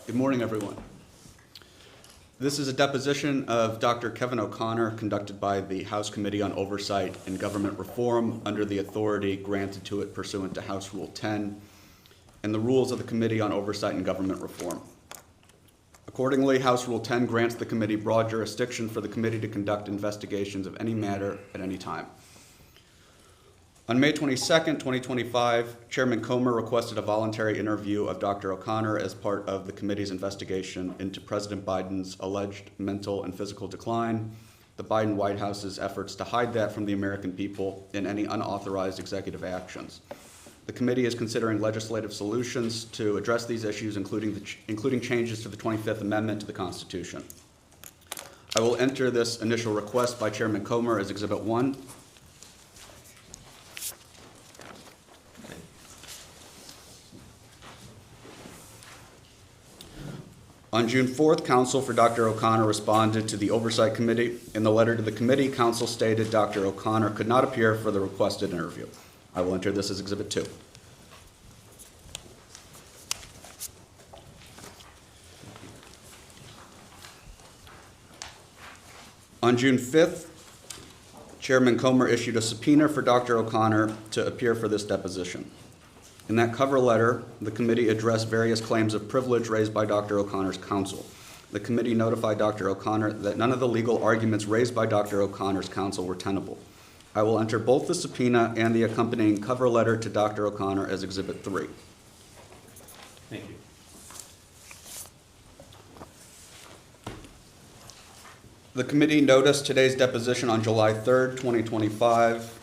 Good morning, everyone. This is a deposition of Dr. Kevin O'Connor conducted by the House Committee on Oversight and Government Reform under the authority granted to it pursuant to House Rule 10 and the rules of the Committee on Oversight and Government Reform. Accordingly, House Rule 10 grants the committee broad jurisdiction for the committee to conduct investigations of any matter at any time. On May 22nd, 2025, Chairman Comer requested a voluntary interview of Dr. O'Connor as part of the committee's investigation into President Biden's alleged mental and physical decline, the Biden White House's efforts to hide that from the American people, and any unauthorized executive actions. The committee is considering legislative solutions to address these issues, including changes to the 25th Amendment to the Constitution. I will enter this initial request by Chairman Comer as Exhibit 1. On June 4th, Counsel for Dr. O'Connor responded to the Oversight Committee. In the letter to the committee, Counsel stated Dr. O'Connor could not appear for the requested interview. I will enter this as Exhibit 2. On June 5th, Chairman Comer issued a subpoena for Dr. O'Connor to appear for this deposition. In that cover letter, the committee addressed various claims of privilege raised by Dr. O'Connor's counsel. The committee notified Dr. O'Connor that none of the legal arguments raised by Dr. O'Connor's counsel were tenable. I will enter both the subpoena and the accompanying cover letter to Dr. O'Connor as Exhibit 3. Thank you. The committee noticed today's deposition on July 3rd, 2025.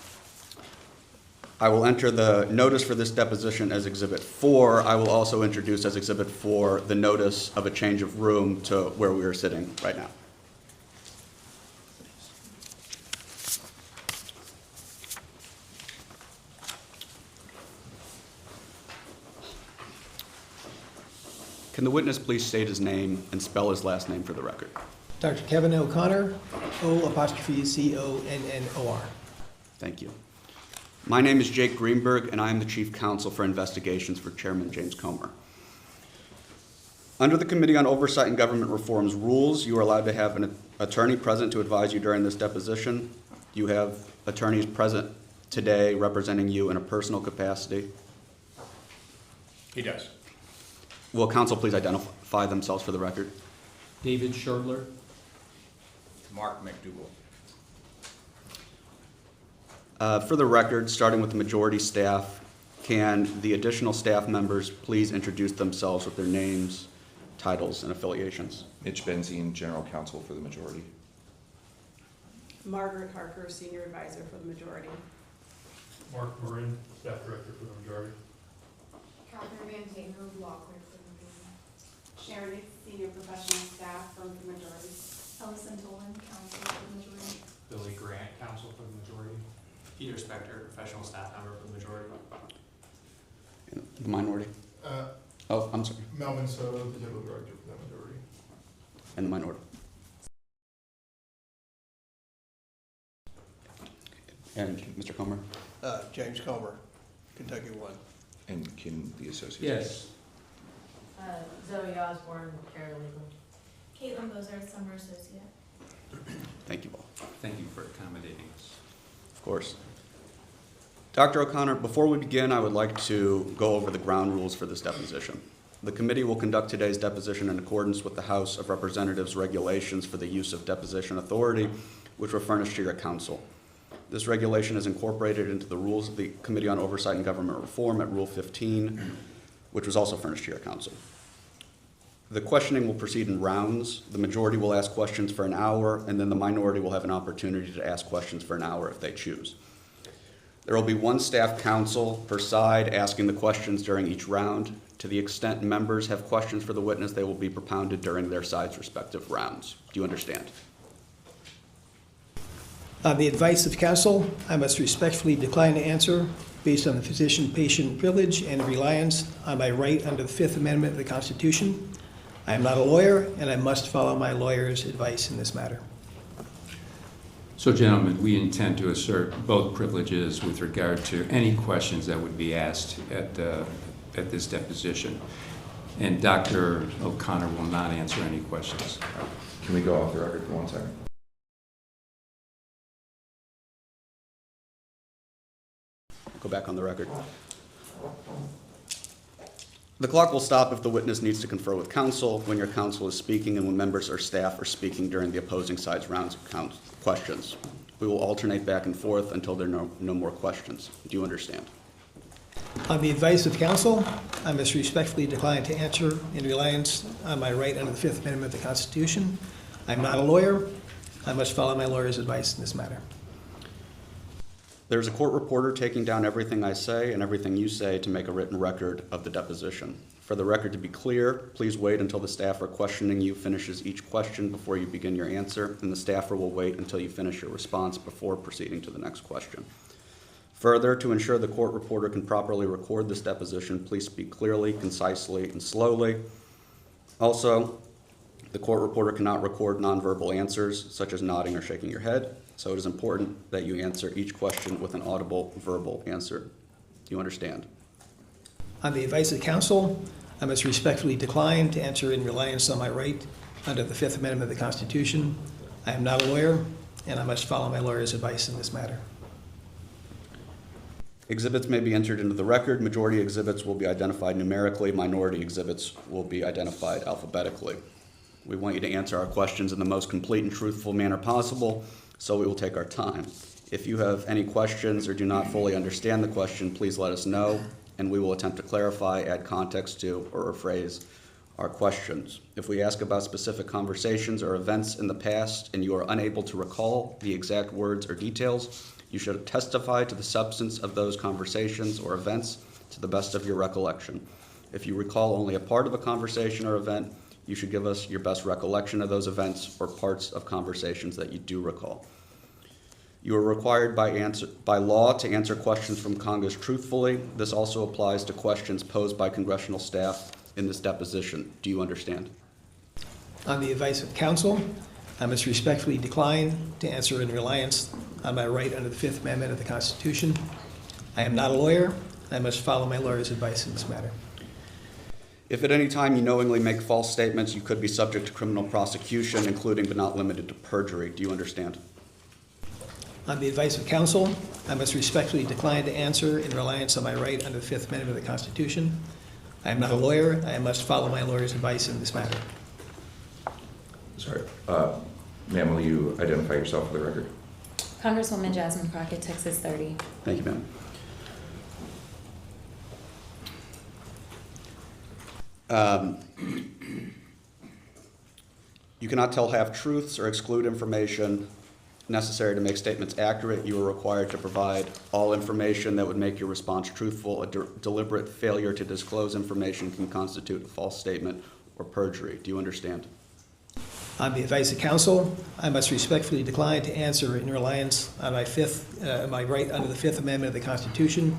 I will enter the notice for this deposition as Exhibit 4. I will also introduce as Exhibit 4 the notice of a change of room to where we are sitting right now. Can the witness please state his name and spell his last name for the record? Dr. Kevin O'Connor, O''Connor. Thank you. My name is Jake Greenberg, and I am the Chief Counsel for Investigations for Chairman James Comer. Under the Committee on Oversight and Government Reform's rules, you are allowed to have an attorney present to advise you during this deposition. You have attorneys present today representing you in a personal capacity. He does. Will counsel please identify themselves for the record? David Shortler. Mark McDougall. For the record, starting with the majority staff, can the additional staff members please introduce themselves with their names, titles, and affiliations? Mitch Benzine, General Counsel for the majority. Margaret Harker, Senior Advisor for the majority. Mark Marin, Staff Director for the majority. Catherine Van Tatenhove, Law Clerk for the majority. Sharon Hicks, Senior Professional Staff from the majority. Ellison Tolan, Counsel for the majority. Billy Grant, Counsel for the majority. Peter Spector, Professional Staff Member for the majority. And the minority? Oh, I'm sorry. Melvin Soto, the Legal Director for the majority. And the minority. And Mr. Comer? James Comer, Kentucky 1. And can the associate? Yes. Zoe Osborne, paralegal. Caitlin Bozard, Summer Associate. Thank you all. Thank you for accommodating us. Of course. Dr. O'Connor, before we begin, I would like to go over the ground rules for this deposition. The committee will conduct today's deposition in accordance with the House of Representatives regulations for the use of deposition authority, which were furnished to your counsel. This regulation is incorporated into the rules of the Committee on Oversight and Government Reform at Rule 15, which was also furnished to your counsel. The questioning will proceed in rounds. The majority will ask questions for an hour, and then the minority will have an opportunity to ask questions for an hour if they choose. There will be one staff counsel per side asking the questions during each round. To the extent members have questions for the witness, they will be propounded during their side's respective rounds. Do you understand? On the advice of counsel, I must respectfully decline to answer based on the physician-patient privilege and reliance on my right under the Fifth Amendment of the Constitution. I am not a lawyer, and I must follow my lawyer's advice in this matter. So, gentlemen, we intend to assert both privileges with regard to any questions that would be asked at this deposition. and Dr. O'Connor will not answer any questions. Can we go off the record for 1 second? Go back on the record. The clock will stop if the witness needs to confer with counsel, when your counsel is speaking, and when members or staff are speaking during the opposing side's rounds of questions. We will alternate back and forth until there are no more questions. Do you understand? On the advice of counsel, I must respectfully decline to answer in reliance on my right under the Fifth Amendment of the Constitution. I'm not a lawyer. I must follow my lawyer's advice in this matter. There's a court reporter taking down everything I say and everything you say to make a written record of the deposition. For the record to be clear, please wait until the staffer questioning you finishes each question before you begin your answer, and the staffer will wait until you finish your response before proceeding to the next question. Further, to ensure the court reporter can properly record this deposition, please speak clearly, concisely, and slowly. Also, the court reporter cannot record nonverbal answers, such as nodding or shaking your head, so it is important that you answer each question with an audible verbal answer. Do you understand? On the advice of counsel, I must respectfully decline to answer in reliance on my right under the Fifth Amendment of the Constitution. I am not a lawyer, and I must follow my lawyer's advice in this matter. Exhibits may be entered into the record. Majority exhibits will be identified numerically. Minority exhibits will be identified alphabetically. We want you to answer our questions in the most complete and truthful manner possible, so we will take our time. If you have any questions or do not fully understand the question, please let us know, and we will attempt to clarify, add context to, or rephrase our questions. If we ask about specific conversations or events in the past and you are unable to recall the exact words or details, you should testify to the substance of those conversations or events to the best of your recollection. If you recall only a part of a conversation or event, you should give us your best recollection of those events or parts of conversations that you do recall. You are required by law to answer questions from Congress truthfully. This also applies to questions posed by congressional staff in this deposition. Do you understand? On the advice of counsel, I must respectfully decline to answer in reliance on my right under the Fifth Amendment of the Constitution. I am not a lawyer. I must follow my lawyer's advice in this matter. If at any time you knowingly make false statements, you could be subject to criminal prosecution, including but not limited to perjury. Do you understand? On the advice of counsel, I must respectfully decline to answer in reliance on my right under the Fifth Amendment of the Constitution. I am not a lawyer. I must follow my lawyer's advice in this matter. Sorry. Ma'am, will you identify yourself for the record? Congresswoman Jasmine Crockett, Texas 30. Thank you, ma'am. You cannot tell half-truths or exclude information necessary to make statements accurate. You are required to provide all information that would make your response truthful. A deliberate failure to disclose information can constitute a false statement or perjury. Do you understand? On the advice of counsel, I must respectfully decline to answer in reliance on my right under the Fifth Amendment of the Constitution.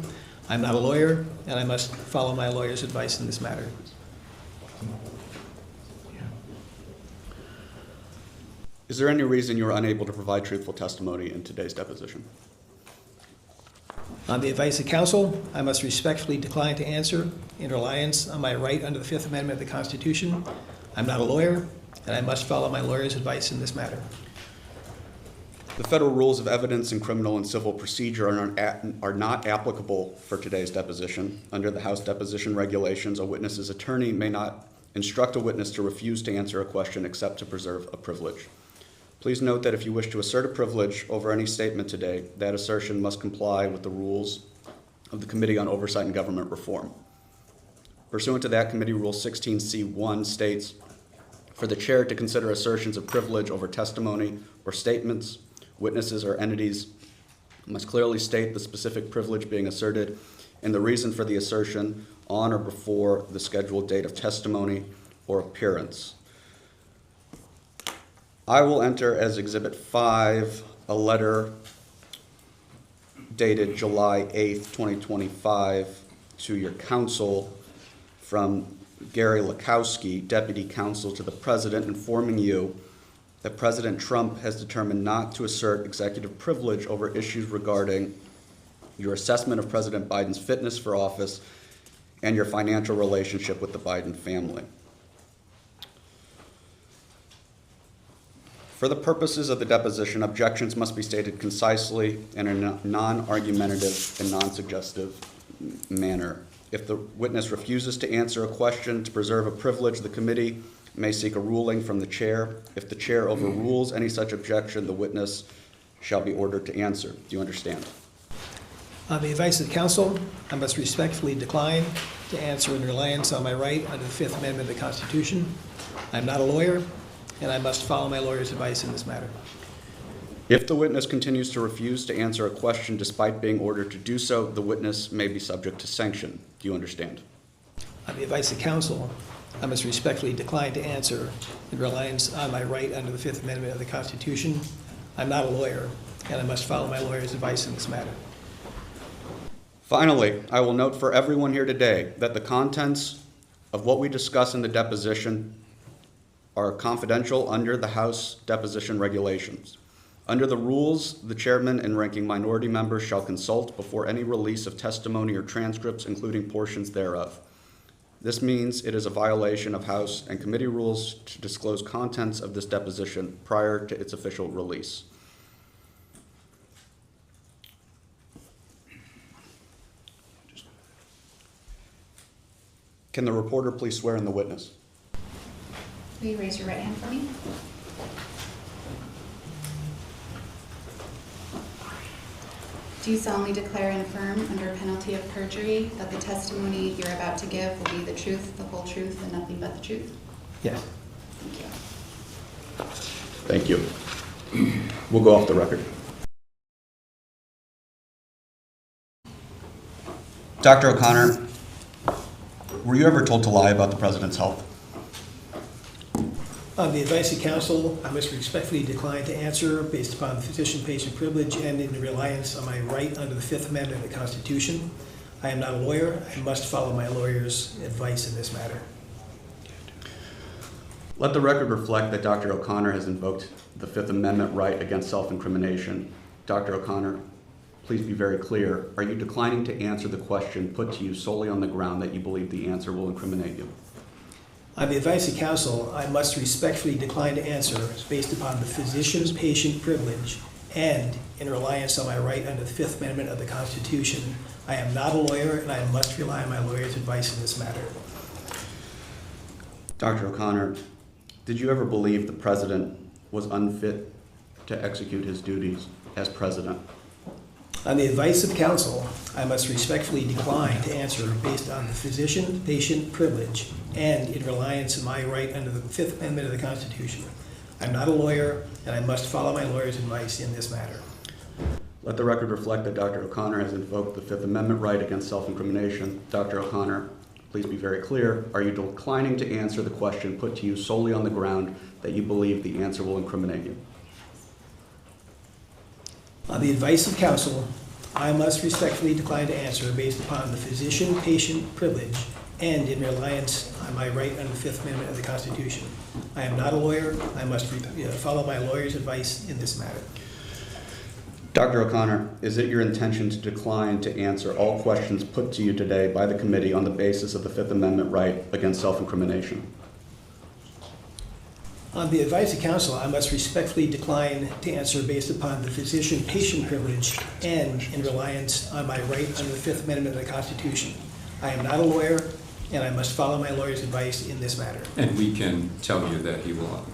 I'm not a lawyer, and I must follow my lawyer's advice in this matter. Is there any reason you are unable to provide truthful testimony in today's deposition? On the advice of counsel, I must respectfully decline to answer in reliance on my right under the Fifth Amendment of the Constitution. I'm not a lawyer, and I must follow my lawyer's advice in this matter. The federal rules of evidence in criminal and civil procedure are not applicable for today's deposition. Under the House deposition regulations, a witness's attorney may not instruct a witness to refuse to answer a question except to preserve a privilege. Please note that if you wish to assert a privilege over any statement today, that assertion must comply with the rules of the Committee on Oversight and Government Reform. Pursuant to that, Committee Rule 16C1 states, for the chair to consider assertions of privilege over testimony or statements, witnesses or entities must clearly state the specific privilege being asserted and the reason for the assertion on or before the scheduled date of testimony or appearance. I will enter as Exhibit 5 a letter dated July 8th, 2025 to your counsel from Gary Lakowski, Deputy Counsel to the President, informing you that President Trump has determined not to assert executive privilege over issues regarding your assessment of President Biden's fitness for office and your financial relationship with the Biden family. For the purposes of the deposition, objections must be stated concisely in a non-argumentative and non-suggestive manner. If the witness refuses to answer a question to preserve a privilege, the committee may seek a ruling from the chair. If the chair overrules any such objection, the witness shall be ordered to answer. Do you understand? On the advice of counsel, I must respectfully decline to answer in reliance on my right under the Fifth Amendment of the Constitution. I am not a lawyer, and I must follow my lawyer's advice in this matter. If the witness continues to refuse to answer a question despite being ordered to do so, the witness may be subject to sanction. Do you understand? On the advice of counsel, I must respectfully decline to answer in reliance on my right under the Fifth Amendment of the Constitution. I'm not a lawyer, and I must follow my lawyer's advice in this matter. Finally, I will note for everyone here today that the contents of what we discuss in the deposition are confidential under the House deposition regulations. Under the rules, the chairman and ranking minority members shall consult before any release of testimony or transcripts, including portions thereof. This means it is a violation of House and committee rules to disclose contents of this deposition prior to its official release. Can the reporter please swear in the witness? Will you raise your right hand for me? Do you solemnly declare and affirm under penalty of perjury that the testimony you're about to give will be the truth, the whole truth, and nothing but the truth? Yes. Thank you. Thank you. We'll go off the record. Dr. O'Connor, were you ever told to lie about the president's health? On the advice of counsel, I must respectfully decline to answer based upon the physician-patient privilege and in reliance on my right under the Fifth Amendment of the Constitution. I am not a lawyer. I must follow my lawyer's advice in this matter. Let the record reflect that Dr. O'Connor has invoked the Fifth Amendment right against self-incrimination. Dr. O'Connor, please be very clear. Are you declining to answer the question put to you solely on the ground that you believe the answer will incriminate you? On the advice of counsel, I must respectfully decline to answer based upon the physician-patient privilege and in reliance on my right under the Fifth Amendment of the Constitution. I am not a lawyer, and I must rely on my lawyer's advice in this matter. Dr. O'Connor, did you ever believe the president was unfit to execute his duties as president? On the advice of counsel, I must respectfully decline to answer based on the physician-patient privilege and in reliance on my right under the Fifth Amendment of the Constitution. I'm not a lawyer, and I must follow my lawyer's advice in this matter. Let the record reflect that Dr. O'Connor has invoked the Fifth Amendment right against self-incrimination. Dr. O'Connor, please be very clear. Are you declining to answer the question put to you solely on the ground that you believe the answer will incriminate you? On the advice of counsel, I must respectfully decline to answer based upon the physician-patient privilege and in reliance on my right under the Fifth Amendment of the Constitution. I am not a lawyer. I must follow my lawyer's advice in this matter. Dr. O'Connor, is it your intention to decline to answer all questions put to you today by the committee on the basis of the Fifth Amendment right against self-incrimination? On the advice of counsel, I must respectfully decline to answer based upon the physician-patient privilege and in reliance on my right under the Fifth Amendment of the Constitution. I am not a lawyer, and I must follow my lawyer's advice in this matter. And we can tell you that he will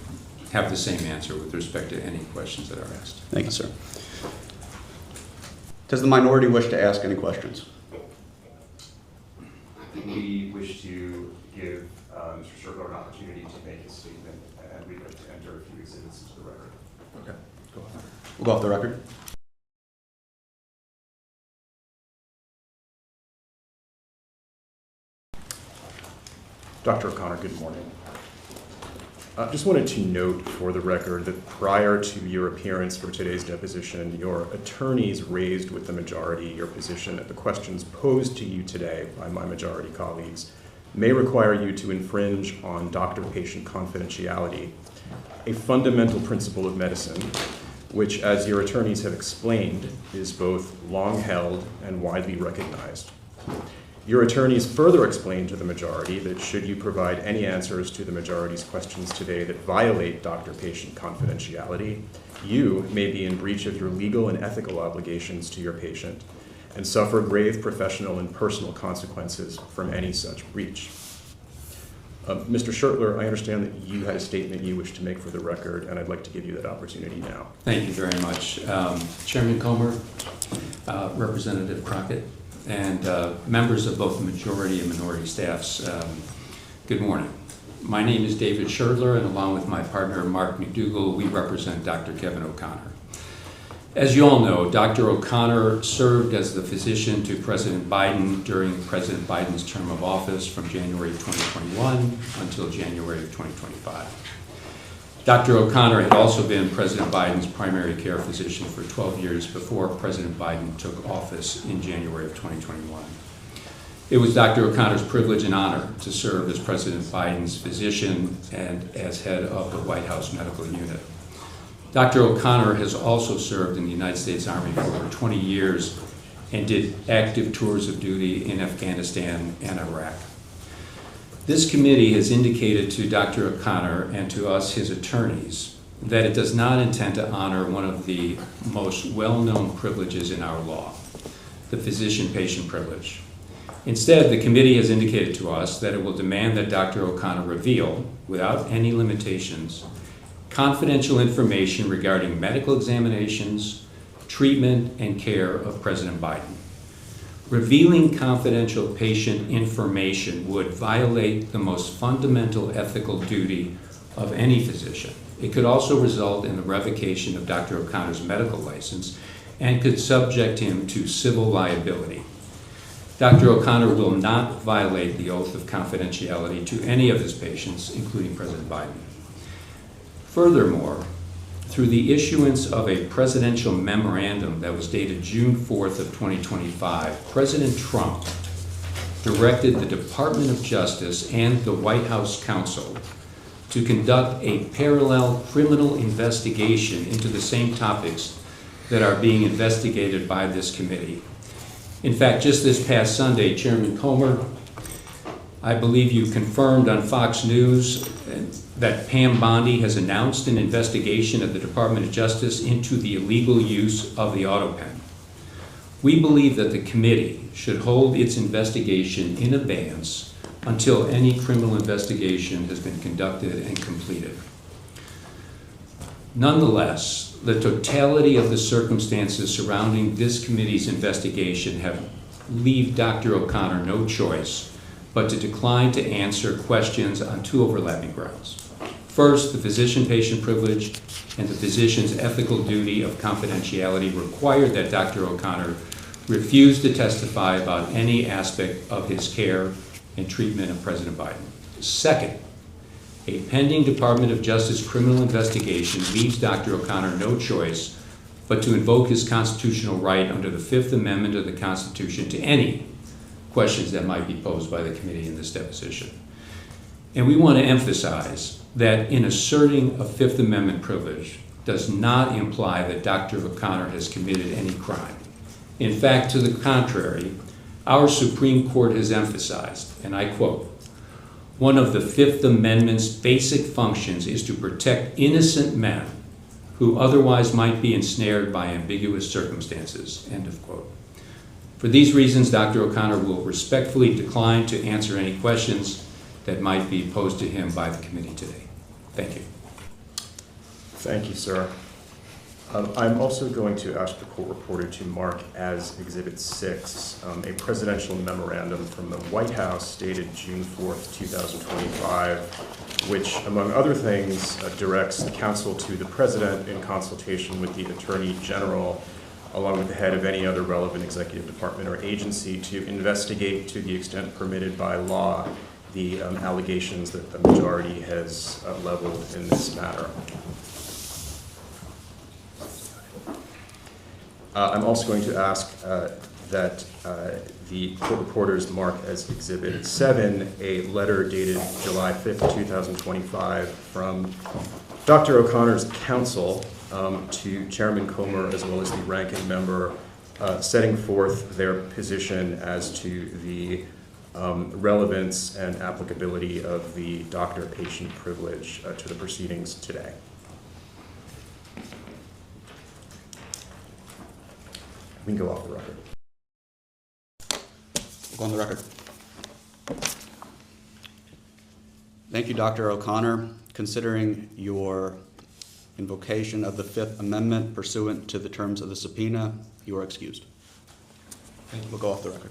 have the same answer with respect to any questions that are asked. Thank you, sir. Does the minority wish to ask any questions? We wish to give Mr. Strickler an opportunity to make his statement, and we'd like to enter a few exhibits into the record. Okay. We'll go off the record. Dr. O'Connor, good morning. Just wanted to note for the record that prior to your appearance for today's deposition, your attorneys raised with the majority your position that the questions posed to you today by my majority colleagues may require you to infringe on doctor-patient confidentiality, a fundamental principle of medicine, which, as your attorneys have explained, is both long held and widely recognized. Your attorneys further explained to the majority that should you provide any answers to the majority's questions today that violate doctor-patient confidentiality, you may be in breach of your legal and ethical obligations to your patient and suffer grave professional and personal consequences from any such breach. Mr. Schertler, I understand that you had a statement you wish to make for the record, and I'd like to give you that opportunity now. Thank you very much. Chairman Comer, Representative Crockett, and members of both the majority and minority staffs, good morning. My name is David Schertler, and along with my partner Mark McDougall, we represent Dr. Kevin O'Connor. As you all know, Dr. O'Connor served as the physician to President Biden during President Biden's term of office from January 2021 until January of 2025. Dr. O'Connor had also been President Biden's primary care physician for 12 years before President Biden took office in January of 2021. It was Dr. O'Connor's privilege and honor to serve as President Biden's physician and as head of the White House Medical Unit. Dr. O'Connor has also served in the United States Army for over 20 years and did active tours of duty in Afghanistan and Iraq. This committee has indicated to Dr. O'Connor and to us, his attorneys, that it does not intend to honor one of the most well-known privileges in our law, the physician-patient privilege. Instead, the committee has indicated to us that it will demand that Dr. O'Connor reveal, without any limitations, confidential information regarding medical examinations, treatment, and care of President Biden. Revealing confidential patient information would violate the most fundamental ethical duty of any physician. It could also result in the revocation of Dr. O'Connor's medical license and could subject him to civil liability. Dr. O'Connor will not violate the oath of confidentiality to any of his patients, including President Biden. Furthermore, through the issuance of a presidential memorandum that was dated June 4th of 2025, President Trump directed the Department of Justice and the White House Counsel to conduct a parallel criminal investigation into the same topics that are being investigated by this committee. In fact, just this past Sunday, Chairman Comer, I believe you confirmed on Fox News that Pam Bondi has announced an investigation of the Department of Justice into the illegal use of the auto pen. We believe that the committee should hold its investigation in abeyance until any criminal investigation has been conducted and completed. Nonetheless, the totality of the circumstances surrounding this committee's investigation leave Dr. O'Connor no choice but to decline to answer questions on two overlapping grounds. First, the physician-patient privilege and the physician's ethical duty of confidentiality required that Dr. O'Connor refuse to testify about any aspect of his care and treatment of President Biden. Second, a pending Department of Justice criminal investigation leaves Dr. O'Connor no choice but to invoke his constitutional right under the Fifth Amendment of the Constitution to any questions that might be posed by the committee in this deposition. And we want to emphasize that in asserting a Fifth Amendment privilege does not imply that Dr. O'Connor has committed any crime. In fact, to the contrary, our Supreme Court has emphasized, and I quote, "One of the Fifth Amendment's basic functions is to protect innocent men who otherwise might be ensnared by ambiguous circumstances," end of quote. For these reasons, Dr. O'Connor will respectfully decline to answer any questions that might be posed to him by the committee today. Thank you. Thank you, sir. I'm also going to ask the court reporter to mark as Exhibit 6 a presidential memorandum from the White House dated June 4th, 2025, which, among other things, directs the counsel to the president in consultation with the Attorney General, along with the head of any other relevant executive department or agency, to investigate, to the extent permitted by law, the allegations that the majority has leveled in this matter. I'm also going to ask that the court reporters mark as Exhibit 7 a letter dated July 5th, 2025 from Dr. O'Connor's counsel to Chairman Comer as well as the ranking member, setting forth their position as to the relevance and applicability of the doctor-patient privilege to the proceedings today. We can go off the record. Go on the record. Thank you, Dr. O'Connor. Considering your invocation of the Fifth Amendment pursuant to the terms of the subpoena, you are excused. We'll go off the record.